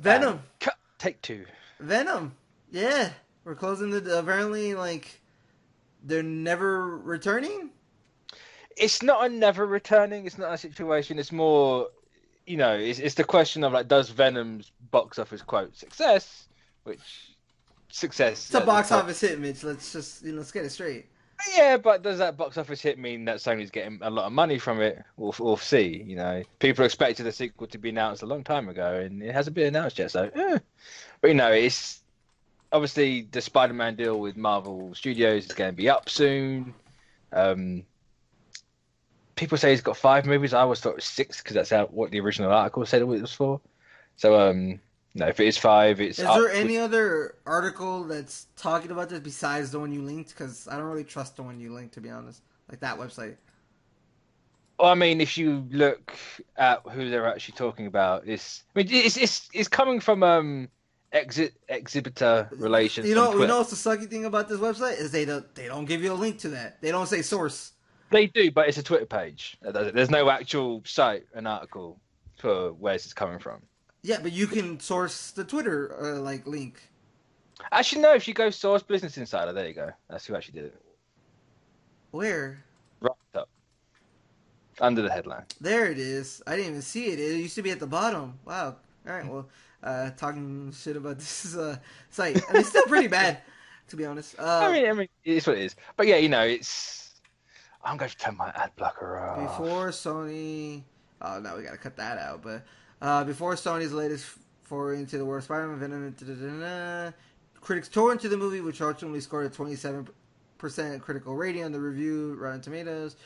And Venom. cut. Take two. Venom. Yeah, we're closing the. Apparently, like they're never returning. It's not a never returning. It's not a situation. It's more, it's the question of like, does Venom's box office quote success, which success It's a at the box time. office hit, Mitch. Let's just let's get it straight. Yeah, but does that box office hit mean that Sony's getting a lot of money from it? We'll see. People expected the sequel to be announced a long time ago, and it hasn't been announced yet. So, but it's obviously the Spider-Man deal with Marvel Studios is going to be up soon. Um, People say he's got 5 movies. I always thought it was 6 because that's what the original article said it was for. So, no, if it is 5, it's Is up there with. any other article that's talking about this besides the one you linked? Because I don't really trust the one you linked, to be honest. Like that website. Well, I mean, if you look at who they're actually talking about, it's coming from exhibitor relations on You Twitter. know what's the sucky thing about this website is they don't give you a link to that. They don't say source. They do, but it's a Twitter page. There's no actual site, an article for where this is coming from. Yeah, but you can source the Twitter like link. Actually, no. If you go Source Business Insider, there you go. That's who actually did it. Where? Right up under the headline. There it is. I didn't even see it. It used to be at the bottom. Wow. All right. Well, talking shit about this site. I mean, it's still pretty bad, to be honest. I mean, it's what it is. But yeah, it's. I'm going to turn my ad blocker off. Before Sony. Oh no, we gotta cut that out. But before Sony's latest foray into the world of Spider-Man, Venom, critics tore into the movie, which ultimately scored a 27% critical rating on the review Rotten Tomatoes.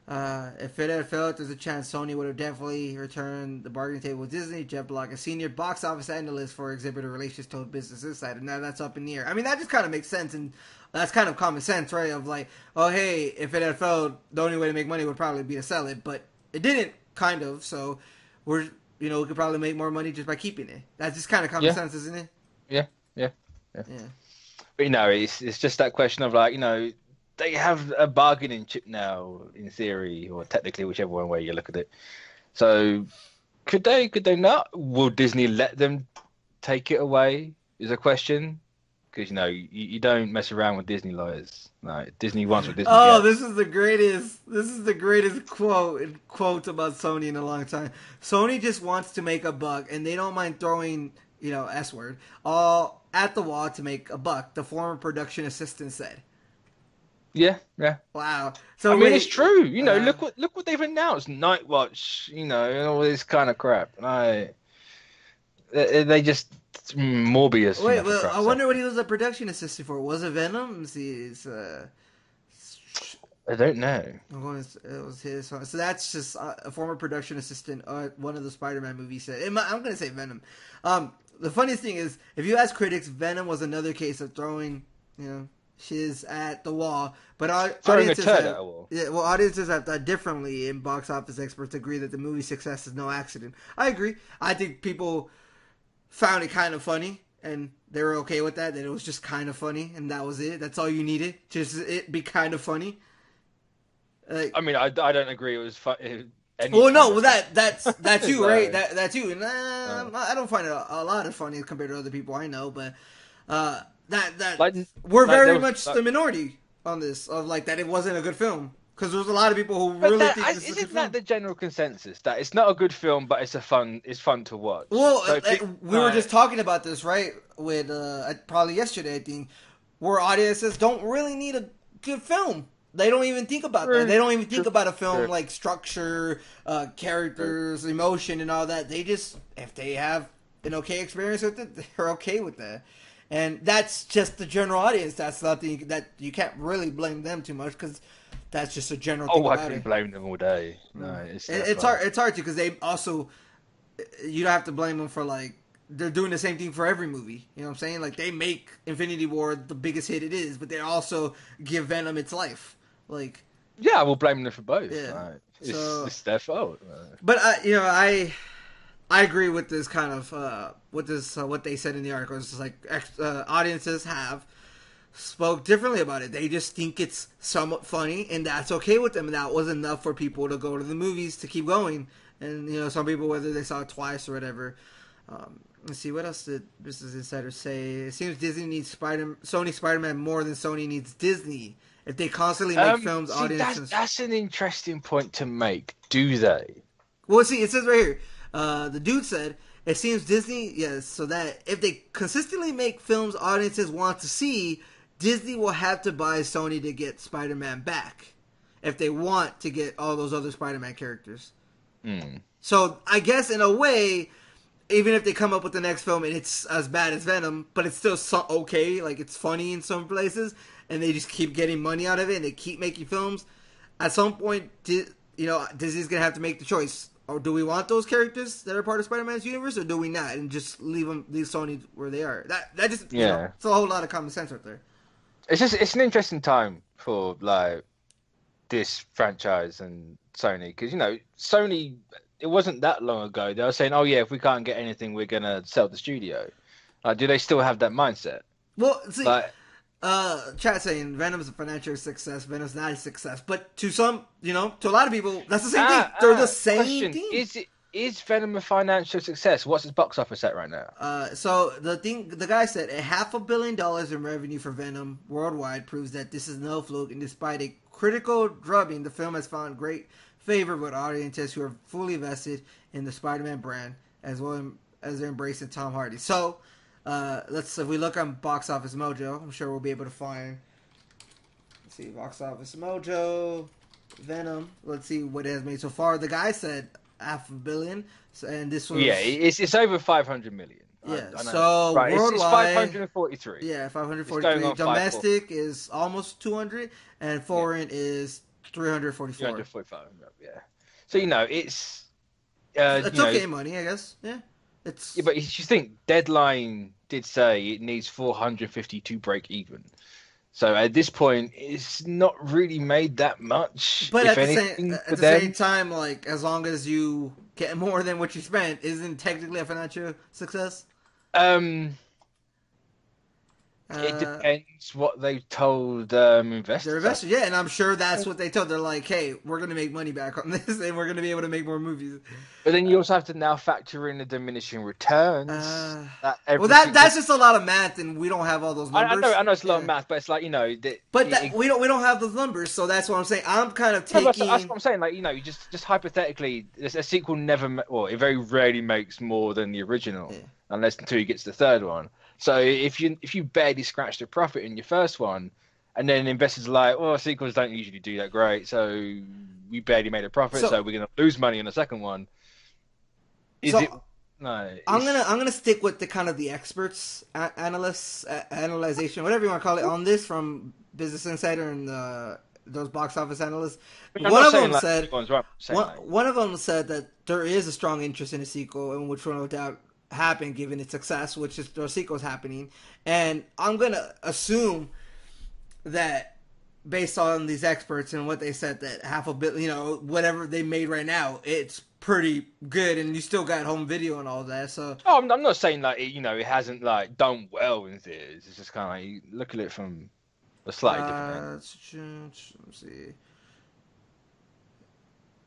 If it had failed, there's a chance Sony would have definitely returned the bargaining table with Disney. Jeff Block, a senior box office analyst for exhibitor relations, told Business Insider. Now that's up in the air. I mean, that just kind of makes sense, and that's kind of common sense, right? Of like, oh hey, if it had failed, the only way to make money would probably be to sell it, but it didn't, kind of. So we could probably make more money just by keeping it. That's just kind of common Yeah, sense, isn't it? yeah, yeah, yeah. Yeah. But it's just that question of like, they have a bargaining chip now, in theory, or technically, whichever one way you look at it. So could they? Could they not? Will Disney let them take it away? Is a question. Because you don't mess around with Disney lawyers. Like Disney wants what Disney Oh, gets. this is the greatest. This is the greatest quote about Sony in a long time. Sony just wants to make a buck, and they don't mind throwing S word all at the wall to make a buck. The former production assistant said. Yeah, yeah. Wow. I So mean, it's wait. true. Look what they've announced. Night Watch. And all this kind of crap. Like they just Morbius. Wait. For Well, I Christ's sake. wonder what he was a production assistant for. Was it Venom? Let's see, I don't know. it was his. So that's just a former production assistant at one of the Spider-Man movies said. I'm going to say Venom. The funniest thing is, if you ask critics, Venom was another case of throwing, shiz at the wall. But Throwing a audiences turd have, at a wall. yeah, well, audiences have thought differently, and box office experts agree that the movie's success is no accident. I agree. I think people found it kind of funny, and they were okay with that. That it was just kind of funny, and that was it. That's all you needed. Just it be kind of funny. Like, I mean, I don't agree. It was fun. well, no, well, that's you, right? That's you, and uh, I don't find it a lot of funny compared to other people I know, but that like, we're like there very was, much like, the minority on this of like that it wasn't a good film because there's a lot of people who but really think this is a good isn't that film. the general consensus that it's not a good film, but it's fun to watch. Well, So we were just talking about this right with probably yesterday, I think, where audiences don't really need a good film. They don't even think about that. They don't even think about a film like structure, characters, emotion, and all that. They just, if they have an okay experience with it, they're okay with that. And that's just the general audience. That's nothing that you can't really blame them too much because that's just a general thing Oh, I about can it. blame them all day. No, It's hard. It's hard to because they also you don't have to blame them for like they're doing the same thing for every movie. You know what I'm saying? Like they make Infinity War the biggest hit it is, but they also give Venom its life. Like Yeah, I will blame them for both. yeah. Like, So, it's their fault. but I agree with this kind of what they said in the article. It's just like audiences have spoke differently about it. They just think it's somewhat funny, and that's okay with them. And that was enough for people to go to the movies to keep going. And some people, whether they saw it twice or whatever. Let's see, what else did Business Insider say? It seems Disney needs Sony Spider-Man more than Sony needs Disney. If they constantly make films, See, audiences... that's an interesting point to make. Do they? Well, see, it says right here. The dude said, it seems Disney, yes, so that if they consistently make films audiences want to see, Disney will have to buy Sony to get Spider-Man back. If they want to get all those other Spider-Man characters. So, I guess in a way, even if they come up with the next film and it's as bad as Venom, but it's still okay, like it's funny in some places, and they just keep getting money out of it and they keep making films, at some point, Disney's going to have to make the choice. Or do we want those characters that are part of Spider-Man's universe, or do we not, and just leave Sony where they are? That just it's a whole lot of common sense right there. It's an interesting time for like this franchise and Sony, because Sony, it wasn't that long ago they were saying, oh yeah, if we can't get anything, we're gonna sell the studio. Do they still have that mindset? Well, see, chat saying Venom's a financial success, Venom's not a success, but to some, to a lot of people, that's the same thing. They're the same thing. Is Venom a financial success? What's its box office at right now? So the guy said $500 million in revenue for Venom worldwide proves that this is no fluke, and despite a critical drubbing, the film has found great favor with audiences who are fully vested in the Spider-Man brand, as well as they're embracing Tom Hardy. So, if we look on Box Office Mojo, I'm sure we'll be able to find. Let's see, Box Office Mojo, Venom. Let's see what it has made so far. The guy said $500 million, and this was it's over 500 million. Yeah, I know. So right, worldwide, it's 543. Yeah, 543. Domestic is almost 200, and foreign is 344. 345. Yeah. So it's okay money, I guess. Yeah, it's. Yeah, but you think Deadline did say it needs 450 to break even. So at this point, it's not really made that much. But at the same time, like, as long as you get more than what you spent, isn't technically a financial success? It depends what they told investors. Their investors, yeah, and I'm sure that's what they told. They're like, hey, we're going to make money back on this, and we're going to be able to make more movies. But then you also have to now factor in the diminishing returns. That's just a lot of math, and we don't have all those numbers. I know it's a lot of math, but it's like, we don't have those numbers, so that's what I'm saying. I'm kind of taking. That's what I'm saying. Like, just hypothetically, a sequel it very rarely makes more than the original, until you get to the third one. So if you barely scratch the profit in your first one, and then investors are like, well, sequels don't usually do that great, so we barely made a profit, so we're gonna lose money on the second one. No. I'm gonna stick with the kind of the experts, analysts, analyzation, whatever you want to call it, on this from Business Insider and those box office analysts. One of them said that there is a strong interest in a sequel, and which will no doubt happen given its success, which is the sequel's happening. And I'm gonna assume that based on these experts and what they said, that $500 million, whatever they made right now, it's pretty good, and you still got home video and all that. So I'm not saying like it hasn't like done well in theaters. It's just kind of like you look at it from a slightly different angle. Let's see.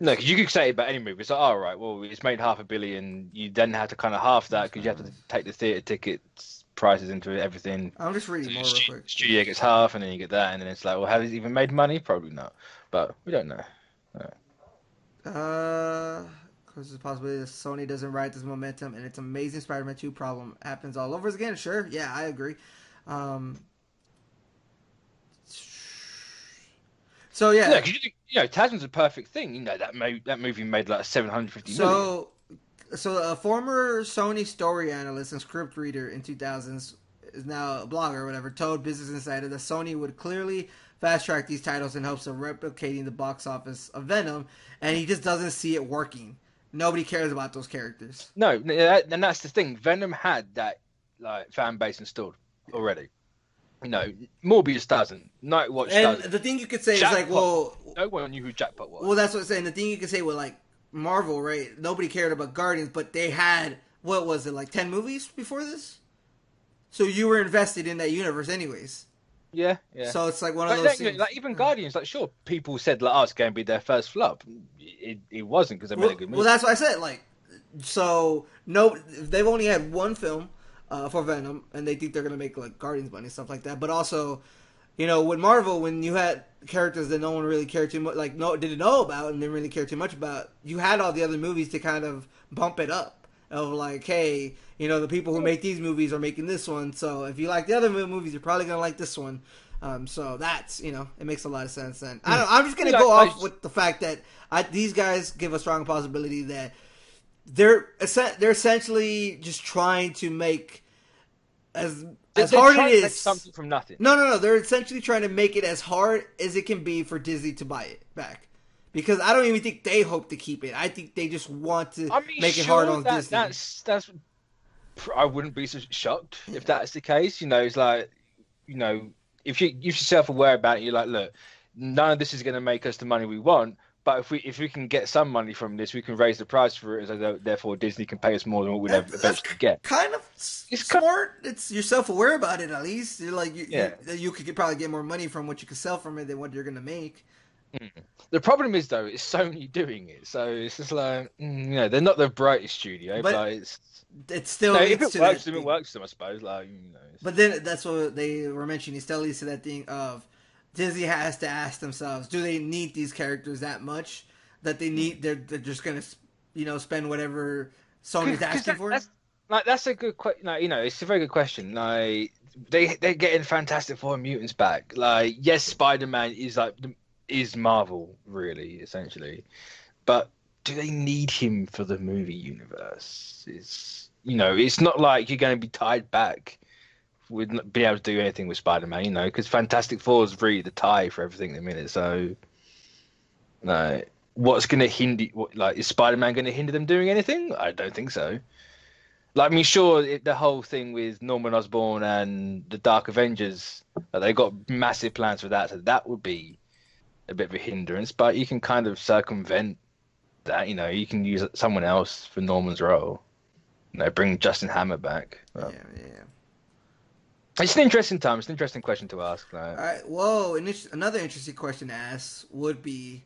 No, because you could say it about any movie. It's like, all right, well, it's made $500 million. You then have to kind of half that because you have to take the theater tickets prices into it, everything. I'm just reading more real quick. Studio gets half, and then you get that, and then it's like, well, has it even made money? Probably not, but we don't know. Because it's a possibility that Sony doesn't ride this momentum, and its Amazing Spider-Man 2 problem happens all over again. Sure, yeah, I agree. So yeah, Tasman's a perfect thing. That movie made like 750 million. So a former Sony story analyst and script reader in 2000s is now a blogger or whatever, told Business Insider that Sony would clearly fast track these titles in hopes of replicating the box office of Venom, and he just doesn't see it working. Nobody cares about those characters. No, and that's the thing. Venom had that like fan base installed already. Morbius doesn't. Nightwatch doesn't. And the thing you could say Jackpot, is like, well, no one knew who Jackpot was. Well, that's what I'm saying. The thing you could say with like Marvel, right? Nobody cared about Guardians, but they had, what was it, like 10 movies before this? So you were invested in that universe anyways. Yeah. So it's like one of those things. Like even Guardians, like sure, people said like, it's going to be their first flop. It wasn't because they made a good movie. Well, that's what I said. Like, So no, they've only had one film for Venom, and they think they're gonna make like Guardians money, stuff like that. But also, with Marvel, when you had characters that no one really cared too much, like didn't know about and didn't really care too much about, you had all the other movies to kind of bump it up. Of like, hey, the people who make these movies are making this one, so if you like the other movies, you're probably gonna like this one. So that's it makes a lot of sense. And I'm just gonna go off with the fact that these guys give a strong possibility that they're essentially just trying to make as hard it is something from nothing. No. They're essentially trying to make it as hard as it can be for Disney to buy it back. Because I don't even think they hope to keep it. I think they just want to make it hard on Disney. That's. I wouldn't be so shocked if that's the case. It's like, if you're self-aware about it, you're like, look, none of this is going to make us the money we want. But if we can get some money from this, we can raise the price for it, so therefore Disney can pay us more than what we'd eventually get. Kind of smart. You're self-aware about it at least. You're like, you could probably get more money from what you can sell from it than what you're going to make. The problem is though, it's Sony doing it, so it's just like they're not the brightest studio, but it's still if it works them, it works them, I suppose. But then that's what they were mentioning. It still leads to that thing of Disney has to ask themselves: do they need these characters that much that they need? They're just gonna spend whatever Sony's asking for. That's a good question. It's a very good question. Like they're getting Fantastic Four and mutants back. Like yes, Spider-Man is Marvel, really, essentially. But do they need him for the movie universe? It's not like you're going to be tied back with not being able to do anything with Spider-Man, because Fantastic Four is really the tie for everything at the minute. So, no. What's going to hinder... is Spider-Man going to hinder them doing anything? I don't think so. Sure, the whole thing with Norman Osborn and the Dark Avengers, they got massive plans for that, so that would be a bit of a hindrance, but you can kind of circumvent that. You can use someone else for Norman's role. Bring Justin Hammer back. Well, yeah. It's an interesting time. It's an interesting question to ask. All right. Whoa. Another interesting question to ask would be,